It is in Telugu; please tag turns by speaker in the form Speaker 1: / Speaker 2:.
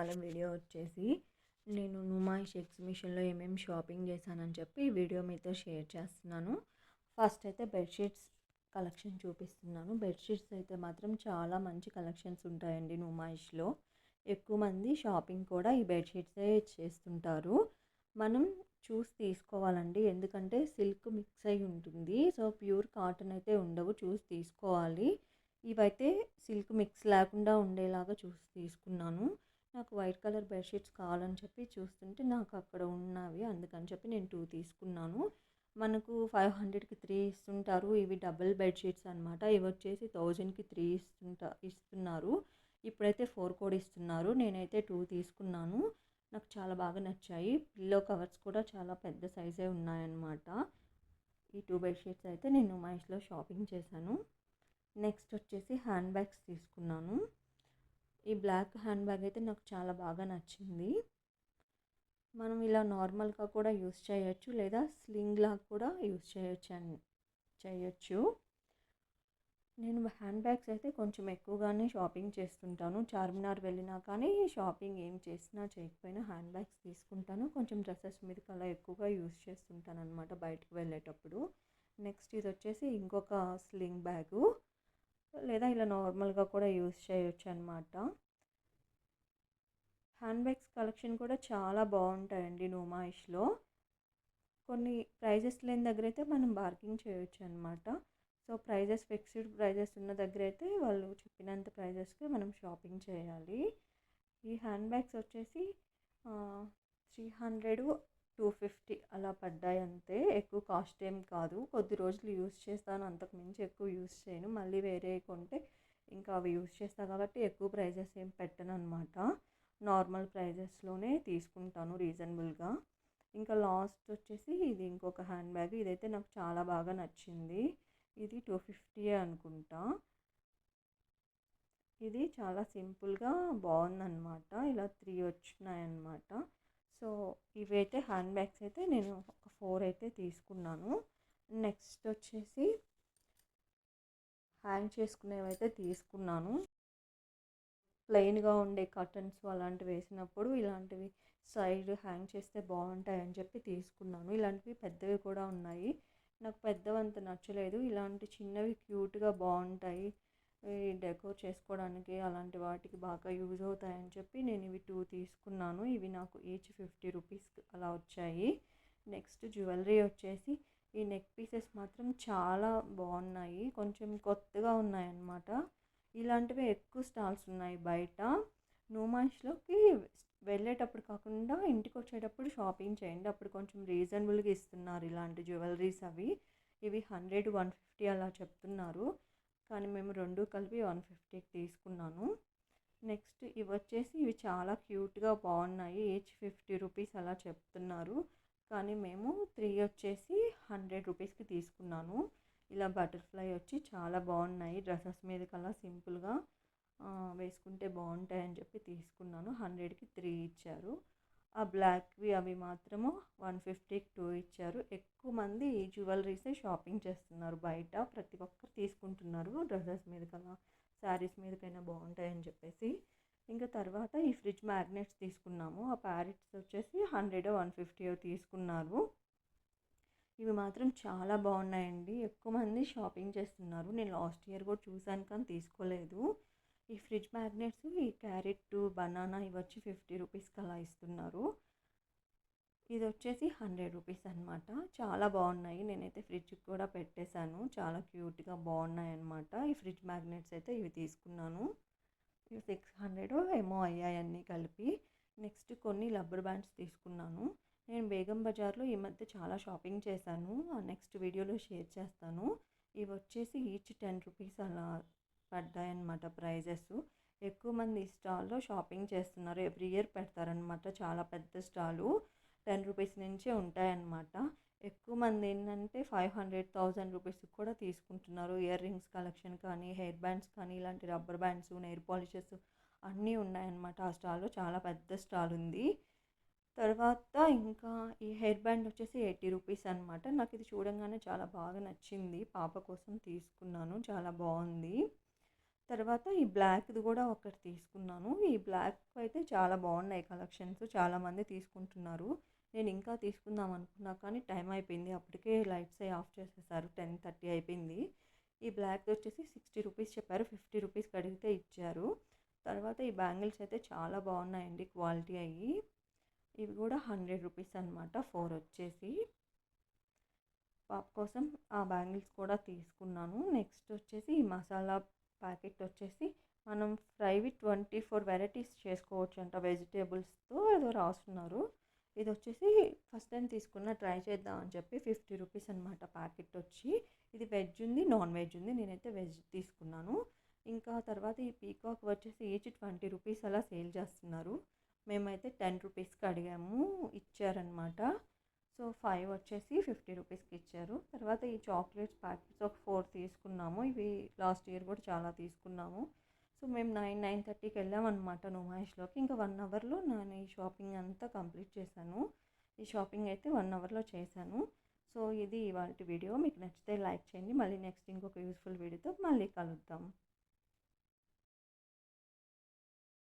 Speaker 1: ఇవాళ వీడియో వచ్చేసి నేను నుమాయిష్ ఎగ్జిబిషన్లో ఏమేమి షాపింగ్ చేశానని చెప్పి ఈ వీడియో మీతో షేర్ చేస్తున్నాను. ఫస్ట్ అయితే బెడ్షీట్స్ కలెక్షన్ చూపిస్తున్నాను. బెడ్షీట్స్ అయితే మాత్రం చాలా మంచి కలెక్షన్స్ ఉంటాయండి నుమాయిష్లో. ఎక్కువ మంది షాపింగ్ కూడా ఈ బెడ్షీట్సే చేస్తుంటారు. మనం చూసి తీసుకోవాలండి, ఎందుకంటే సిల్క్ మిక్స్ అయి ఉంటుంది. సో ప్యూర్ కాటన్ అయితే ఉండవు, చూసి తీసుకోవాలి. ఇవైతే సిల్క్ మిక్స్ లేకుండా ఉండేలాగా చూసి తీసుకున్నాను. నాకు వైట్ కలర్ బెడ్షీట్స్ కావాలని చెప్పి చూస్తుంటే నాకు అక్కడ ఉన్నవి, అందుకని చెప్పి నేను 2 తీసుకున్నాను. మనకు 500కి 3 ఇస్తుంటారు. ఇవి డబుల్ బెడ్షీట్స్ అనమాట. ఇవి వచ్చేసి 1000కి 3 ఇస్తున్నారు. ఇప్పుడైతే 4 కూడా ఇస్తున్నారు. నేనైతే 2 తీసుకున్నాను. నాకు చాలా బాగా నచ్చాయి. పిల్లో కవర్స్ కూడా చాలా పెద్ద సైజే ఉన్నాయన్నమాట. ఈ 2 బెడ్షీట్స్ అయితే నేను మహేష్లో షాపింగ్ చేశాను. నెక్స్ట్ వచ్చేసి హ్యాండ్ బ్యాగ్స్ తీసుకున్నాను. ఈ బ్లాక్ హ్యాండ్ బ్యాగ్ అయితే నాకు చాలా బాగా నచ్చింది. మనం ఇలా నార్మల్గా కూడా యూస్ చేయొచ్చు, లేదా స్లింగ్ లాగా కూడా యూస్ చేయొచ్చు. నేను హ్యాండ్ బ్యాగ్స్ అయితే కొంచెం ఎక్కువగానే షాపింగ్ చేస్తుంటాను. చార్మినార్ వెళ్ళినా కానీ షాపింగ్ ఏం చేసినా చేయకపోయినా హ్యాండ్ బ్యాగ్స్ తీసుకుంటాను. కొంచెం డ్రెస్సెస్ మీదకి అలా ఎక్కువగా యూస్ చేస్తుంటాను అనమాట బయటకు వెళ్ళేటప్పుడు. నెక్స్ట్ ఇది వచ్చేసి ఇంకొక స్లింగ్ బ్యాగు, లేదా ఇలా నార్మల్గా కూడా యూస్ చేయొచ్చు అనమాట. హ్యాండ్ బ్యాగ్స్ కలెక్షన్ కూడా చాలా బాగుంటాయండి నుమాయిష్లో. కొన్ని ప్రైజెస్ లేని దగ్గర అయితే మనం బార్గింగ్ చేయొచ్చు అనమాట. సో ప్రైజెస్ ఫిక్స్డ్ ప్రైజెస్ ఉన్న దగ్గర అయితే వాళ్ళు చెప్పినంత ప్రైజెస్కి మనం షాపింగ్ చేయాలి. ఈ హ్యాండ్ బ్యాగ్స్ వచ్చేసి 300 250 అలా పడ్డాయి అంతే. ఎక్కువ కాస్ట్ ఏం కాదు. కొద్ది రోజులు యూస్ చేస్తాను, అంతకు మించి ఎక్కువ యూస్ చేయను. మళ్ళీ వేరే కొంటే ఇంకా అవి యూస్ చేస్తాను కాబట్టి ఎక్కువ ప్రైజెస్ ఏం పెట్టను అనమాట. నార్మల్ ప్రైజెస్లోనే తీసుకుంటాను రీజనబుల్గా. ఇంకా లాస్ట్ వచ్చేసి ఇది ఇంకొక హ్యాండ్ బ్యాగ్. ఇదైతే నాకు చాలా బాగా నచ్చింది. ఇది 250 అనుకుంటా. ఇది చాలా సింపుల్గా బాగుందన్నమాట. ఇలా 3 వచ్చినాయన్నమాట. సో ఇవైతే హ్యాండ్ బ్యాగ్స్ అయితే నేను ఒక 4 అయితే తీసుకున్నాను. నెక్స్ట్ వచ్చేసి హ్యాంగ్ చేసుకునేవి అయితే తీసుకున్నాను. ప్లెయిన్గా ఉండే కర్టన్స్ అలాంటివి వేసినప్పుడు ఇలాంటివి సైడ్ హ్యాంగ్ చేస్తే బాగుంటాయని చెప్పి తీసుకున్నాను. ఇలాంటివి పెద్దవి కూడా ఉన్నాయి. నాకు పెద్దవంత నచ్చలేదు. ఇలాంటి చిన్నవి క్యూట్గా బాగుంటాయి, డెకోర్ చేసుకోవడానికి అలాంటి వాటికి బాగా యూజ్ అవుతాయని చెప్పి నేను ఇవి 2 తీసుకున్నాను. ఇవి నాకు ఈచ్ 50 రూపీస్ అలా వచ్చాయి. నెక్స్ట్ జ్యువెలరీ వచ్చేసి ఈ నెక్ పీసెస్ మాత్రం చాలా బాగున్నాయి, కొంచెం కొత్తగా ఉన్నాయన్నమాట. ఇలాంటివి ఎక్కువ స్టాల్స్ ఉన్నాయి బయట. నుమాయిష్లోకి వెళ్ళేటప్పుడు కాకుండా ఇంటికి వచ్చేటప్పుడు షాపింగ్ చేయండి, అప్పుడు కొంచెం రీజనబుల్గా ఇస్తున్నారు ఇలాంటి జ్యువెలరీస్. ఇవి 100 150 అలా చెప్తున్నారు, కానీ మేము రెండు కలిపి 150కి తీసుకున్నాను. నెక్స్ట్ ఇవి వచ్చేసి ఇవి చాలా క్యూట్గా బాగున్నాయి. ఈచ్ 50 రూపీస్ అలా చెప్తున్నారు, కానీ మేము 3 వచ్చేసి 100 రూపీస్కి తీసుకున్నాను. ఇలా బటర్ఫ్లై వచ్చి చాలా బాగున్నాయి. డ్రెస్సెస్ మీదకి అలా సింపుల్గా వేసుకుంటే బాగుంటాయని చెప్పి తీసుకున్నాను. 100కి 3 ఇచ్చారు. ఆ బ్లాక్వి అవి మాత్రము 150కి 2 ఇచ్చారు. ఎక్కువ మంది ఈ జ్యువెలరీసే షాపింగ్ చేస్తున్నారు బయట. ప్రతి ఒక్కరు తీసుకుంటున్నారు డ్రెస్సెస్ మీదకలా, శారీస్ మీదకైనా బాగుంటాయని చెప్పేసి. ఇంకా తర్వాత ఈ ఫ్రిడ్జ్ మ్యాగ్నెట్స్ తీసుకున్నాము. ఆ ప్యారెట్స్ వచ్చేసి 100 150 తీసుకున్నారు. ఇవి మాత్రం చాలా బాగున్నాయండి. ఎక్కువ మంది షాపింగ్ చేస్తున్నారు. నేను లాస్ట్ ఇయర్ కూడా చూశాను కానీ తీసుకోలేదు. ఈ ఫ్రిడ్జ్ మ్యాగ్నెట్స్, ఈ క్యారెట్, బనానా ఇవి వచ్చి 50 రూపీస్కి అలా ఇస్తున్నారు. ఇది వచ్చేసి 100 రూపీస్ అనమాట. చాలా బాగున్నాయి. నేనైతే ఫ్రిడ్జ్కి కూడా పెట్టేశాను. చాలా క్యూట్గా బాగున్నాయి అనమాట. ఈ ఫ్రిడ్జ్ మ్యాగ్నెట్స్ అయితే ఇవి తీసుకున్నాను. ఇవి 600 ఏమో అయ్యాయి అన్నీ కలిపి. నెక్స్ట్ కొన్ని రబ్బర్ బ్యాండ్స్ తీసుకున్నాను. నేను బేగం బజార్లో ఈ మధ్య చాలా షాపింగ్ చేశాను, నెక్స్ట్ వీడియోలో షేర్ చేస్తాను. ఇవి వచ్చేసి ఈచ్ 10 రూపీస్ అలా పడ్డాయన్నమాట ప్రైజెస్. ఎక్కువ మంది ఈ స్టాల్లో షాపింగ్ చేస్తున్నారు. ఎవ్రీ ఇయర్ పెడతారనమాట. చాలా పెద్ద స్టాలు, 10 రూపీస్ నుంచే ఉంటాయన్నమాట. ఎక్కువ మంది ఏంటంటే 500 1000 రూపీస్కి కూడా తీసుకుంటున్నారు. ఇయర్ రింగ్స్ కలెక్షన్ కానీ, హెయిర్ బ్యాండ్స్ కానీ, ఇలాంటి రబ్బర్ బ్యాండ్స్, నెయిల్ పాలిషెస్ అన్నీ ఉన్నాయన్నమాట. ఆ స్టాల్లో చాలా పెద్ద స్టాల్ ఉంది. తర్వాత ఇంకా ఈ హెయిర్ బ్యాండ్ వచ్చేసి 80 రూపీస్ అనమాట. నాకు ఇది చూడంగానే చాలా బాగా నచ్చింది. పాప కోసం తీసుకున్నాను, చాలా బాగుంది. తర్వాత ఈ బ్లాక్‌ది గూడా ఒకటి తీసుకున్నాను. ఈ బ్లాక్ అయితే చాలా బాగున్నాయి కలెక్షన్స్. చాలామంది తీసుకుంటున్నారు. నేను ఇంకా తీసుకుందాం అనుకున్నా కానీ టైం అయిపోయింది. అప్పటికే లైట్స్ అయి ఆఫ్ చేసేసారు. 10:30 అయిపోయింది. ఈ బ్లాక్‌ది వచ్చేసి 60 రూపీస్ చెప్పారు. 50 రూపీస్‌కి అడిగితే ఇచ్చారు. తర్వాత ఈ బ్యాంగిల్స్ అయితే చాలా బాగున్నాయండి క్వాలిటీ అయ్యి. ఇవి కూడా 100 రూపీస్ అనమాట. 4 వచ్చేసి. పాప కోసం ఆ బ్యాంగిల్స్ కూడా తీసుకున్నాను. నెక్స్ట్ వచ్చేసి ఈ మసాలా ప్యాకెట్ వచ్చేసి మనం ఫ్రైవి 24 వెరైటీస్ చేసుకోవచ్చంట వెజిటేబుల్స్తో ఏదో రాస్తున్నారు. ఇది వచ్చేసి ఫస్ట్ టైం తీసుకున్న ట్రై చేద్దాం అని చెప్పి 50 రూపీస్ అనమాట ప్యాకెట్ వచ్చి. ఇది వెజ్ ఉంది, నాన్ వెజ్ ఉంది. నేనైతే వెజ్ తీసుకున్నాను. ఇంకా తర్వాత ఈ పీకాక్ వచ్చేసి ఈచ్ 20 రూపీస్ అలా సేల్ చేస్తున్నారు. మేమైతే 10 రూపీస్కి అడిగాము, ఇచ్చారనమాట. సో 5 వచ్చేసి 50 రూపీస్కి ఇచ్చారు. తర్వాత ఈ చాక్లెట్స్ ప్యాకెట్స్ ఒక 4 తీసుకున్నాము. ఇవి లాస్ట్ ఇయర్ కూడా చాలా తీసుకున్నాము. సో మేము 9:30కి వెళ్ళామన్నమాట నుమాయిష్లోకి. ఇంకా 1 అవర్లో నేను ఈ షాపింగ్ అంతా కంప్లీట్ చేశాను. ఈ షాపింగ్ అయితే 1 అవర్లో చేశాను. సో ఇది ఇవాల్టి వీడియో. మీకు నచ్చితే లైక్ చేయండి. మళ్ళీ నెక్స్ట్ ఇంకొక యూస్ఫుల్ వీడియోతో మళ్ళీ కలుద్దాం.